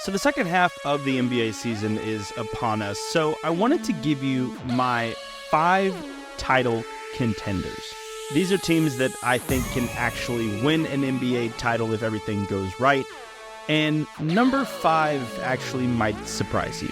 So the second half of the NBA season is upon us. So I wanted to give you my 5 title contenders. These are teams that I think can actually win an NBA title if everything goes right. And number 5 actually might surprise you.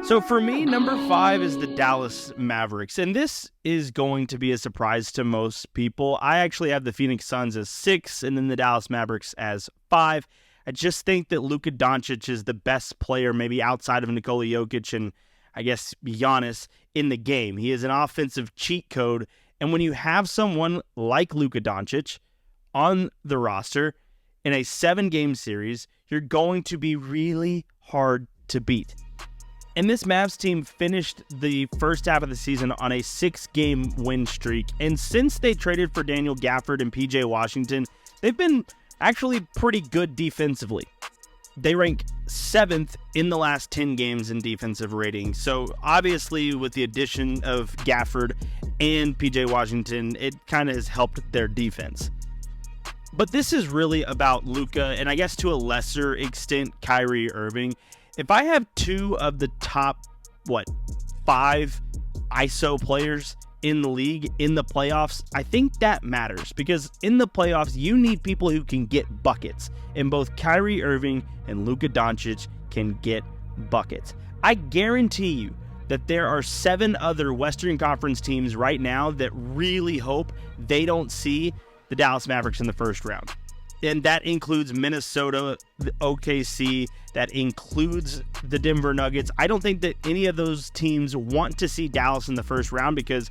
So for me, number 5 is the Dallas Mavericks, and this is going to be a surprise to most people. I actually have the Phoenix Suns as 6, and then the Dallas Mavericks as 5. I just think that Luka Doncic is the best player, maybe outside of Nikola Jokic and I guess Giannis, in the game. He is an offensive cheat code, and when you have someone like Luka Doncic on the roster in a 7-game series, you're going to be really hard to beat. And this Mavs team finished the first half of the season on a 6-game win streak. And since they traded for Daniel Gafford and PJ Washington, they've been actually pretty good defensively. They rank 7th in the last 10 games in defensive rating. So obviously with the addition of Gafford and PJ Washington, it kind of has helped their defense. But this is really about Luka, and I guess to a lesser extent, Kyrie Irving. If I have 2 of the top, 5 ISO players in the league in the playoffs, I think that matters because in the playoffs, you need people who can get buckets. And both Kyrie Irving and Luka Doncic can get buckets. I guarantee you that there are 7 other Western Conference teams right now that really hope they don't see the Dallas Mavericks in the first round. And that includes Minnesota, the OKC, that includes the Denver Nuggets. I don't think that any of those teams want to see Dallas in the first round because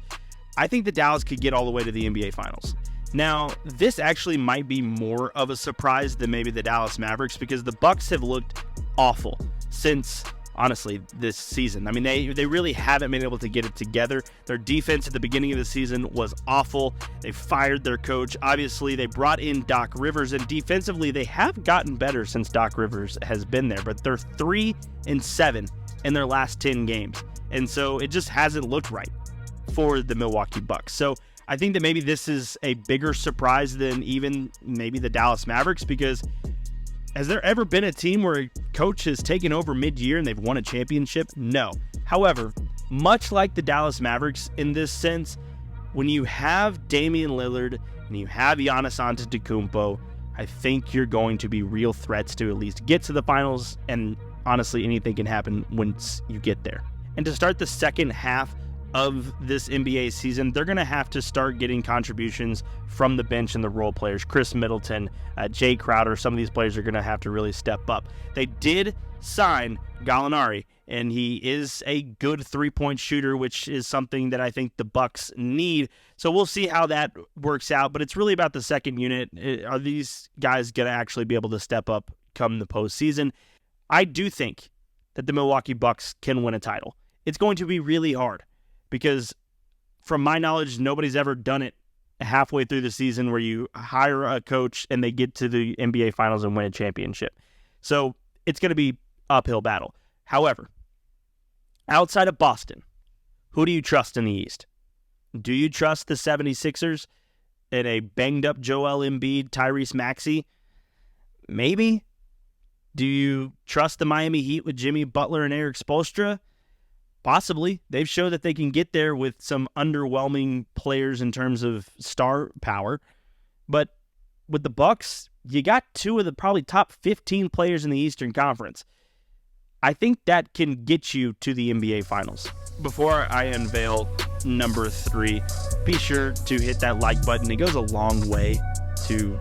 I think that Dallas could get all the way to the NBA Finals. Now, this actually might be more of a surprise than maybe the Dallas Mavericks because the Bucks have looked awful since, honestly, this season. I mean, they really haven't been able to get it together. Their defense at the beginning of the season was awful. They fired their coach. Obviously, they brought in Doc Rivers, and defensively, they have gotten better since Doc Rivers has been there, but they're 3-7 in their last 10 games. And so it just hasn't looked right for the Milwaukee Bucks. So I think that maybe this is a bigger surprise than even maybe the Dallas Mavericks because has there ever been a team where a coach has taken over mid-year and they've won a championship? No. However, much like the Dallas Mavericks in this sense, when you have Damian Lillard and you have Giannis Antetokounmpo, I think you're going to be real threats to at least get to the finals, and honestly, anything can happen once you get there. And to start the second half of this NBA season, they're going to have to start getting contributions from the bench and the role players. Chris Middleton, Jay Crowder, some of these players are going to have to really step up. They did sign Gallinari, and he is a good 3-point shooter, which is something that I think the Bucks need. So we'll see how that works out, but it's really about the second unit. Are these guys going to actually be able to step up come the postseason? I do think that the Milwaukee Bucks can win a title. It's going to be really hard, because from my knowledge, nobody's ever done it halfway through the season where you hire a coach and they get to the NBA Finals and win a championship. So it's going to be uphill battle. However, outside of Boston, who do you trust in the East? Do you trust the 76ers and a banged-up Joel Embiid, Tyrese Maxey? Maybe. Do you trust the Miami Heat with Jimmy Butler and Eric Spoelstra? Possibly. They've shown that they can get there with some underwhelming players in terms of star power. But with the Bucks, you got 2 of the probably top 15 players in the Eastern Conference. I think that can get you to the NBA Finals. Before I unveil number 3, be sure to hit that like button. It goes a long way to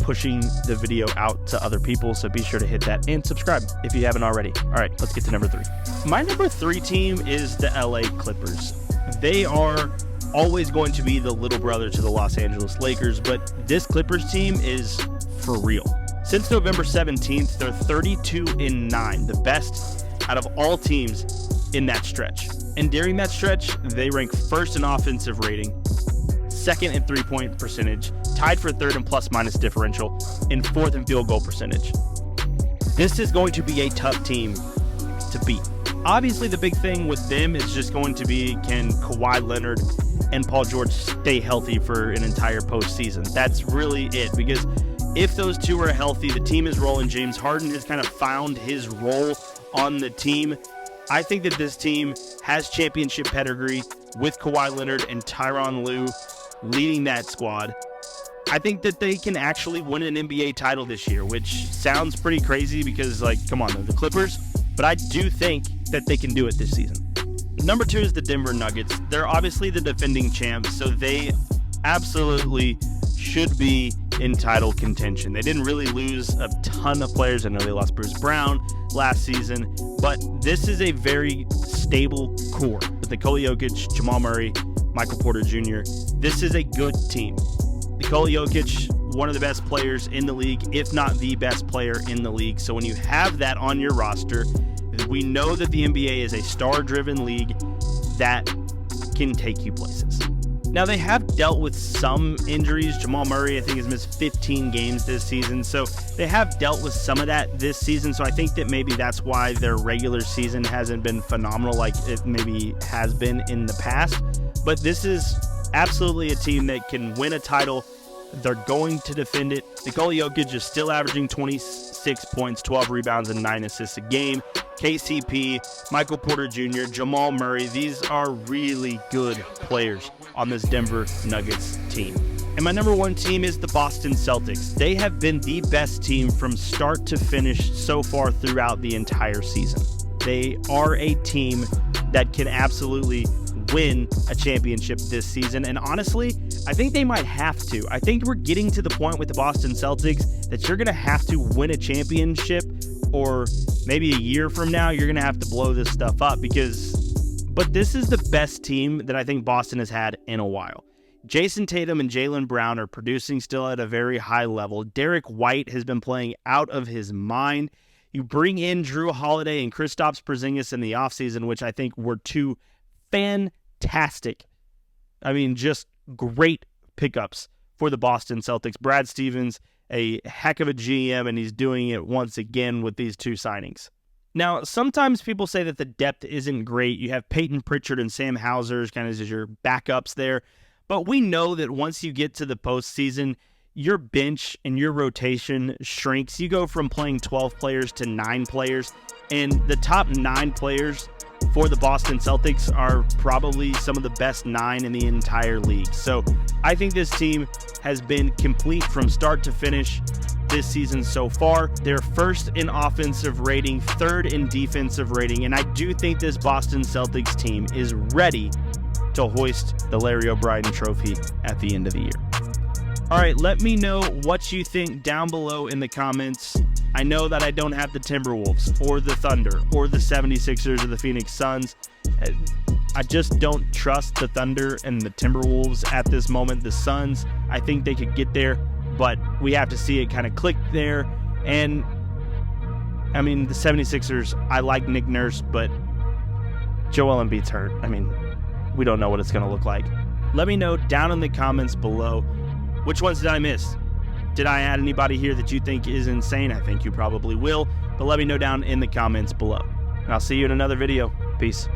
pushing the video out to other people, so be sure to hit that and subscribe if you haven't already. All right, let's get to number 3. My number 3 team is the LA Clippers. They are always going to be the little brother to the Los Angeles Lakers, but this Clippers team is for real. Since November 17th, they're 32-9, the best out of all teams in that stretch. And during that stretch, they rank first in offensive rating, second in three-point percentage, tied for third in plus-minus differential, and fourth in field goal percentage. This is going to be a tough team to beat. Obviously, the big thing with them is just going to be, can Kawhi Leonard and Paul George stay healthy for an entire postseason? That's really it, because if those two are healthy, the team is rolling. James Harden has kind of found his role on the team. I think that this team has championship pedigree with Kawhi Leonard and Tyronn Lue leading that squad. I think that they can actually win an NBA title this year, which sounds pretty crazy because, like, come on, they're the Clippers. But I do think that they can do it this season. Number 2 is the Denver Nuggets. They're obviously the defending champs, so they absolutely should be in title contention. They didn't really lose a ton of players. I know they lost Bruce Brown last season, but this is a very stable core with Nikola Jokic, Jamal Murray, Michael Porter Jr. This is a good team. Nikola Jokic, one of the best players in the league, if not the best player in the league. So when you have that on your roster, we know that the NBA is a star-driven league that can take you places. Now, they have dealt with some injuries. Jamal Murray, I think, has missed 15 games this season. So they have dealt with some of that this season. So I think that maybe that's why their regular season hasn't been phenomenal like it maybe has been in the past. But this is absolutely a team that can win a title. They're going to defend it. Nikola Jokic is still averaging 26 points, 12 rebounds, and 9 assists a game. KCP, Michael Porter Jr., Jamal Murray, these are really good players on this Denver Nuggets team. And my number 1 team is the Boston Celtics. They have been the best team from start to finish so far throughout the entire season. They are a team that can absolutely win a championship this season, and honestly, I think they might have to. I think we're getting to the point with the Boston Celtics that you're going to have to win a championship, or maybe a year from now, you're going to have to blow this stuff up but this is the best team that I think Boston has had in a while. Jason Tatum and Jaylen Brown are producing still at a very high level. Derek White has been playing out of his mind. You bring in Drew Holiday and Kristaps Porzingis in the offseason, which I think were two fantastic, just great pickups for the Boston Celtics. Brad Stevens, a heck of a GM, and he's doing it once again with these two signings. Now, sometimes people say that the depth isn't great. You have Peyton Pritchard and Sam Hauser kind of as your backups there. But we know that once you get to the postseason, your bench and your rotation shrinks. You go from playing 12 players to 9 players, and the top 9 players for the Boston Celtics are probably some of the best 9 in the entire league. So I think this team has been complete from start to finish this season so far. They're first in offensive rating, third in defensive rating, and I do think this Boston Celtics team is ready to hoist the Larry O'Brien Trophy at the end of the year. All right, let me know what you think down below in the comments. I know that I don't have the Timberwolves or the Thunder or the 76ers or the Phoenix Suns. I just don't trust the Thunder and the Timberwolves at this moment. The Suns, I think they could get there, but we have to see it kind of click there. And, the 76ers, I like Nick Nurse, but Joel Embiid's hurt. We don't know what it's going to look like. Let me know down in the comments below, which ones did I miss? Did I add anybody here that you think is insane? I think you probably will, but let me know down in the comments below. And I'll see you in another video. Peace.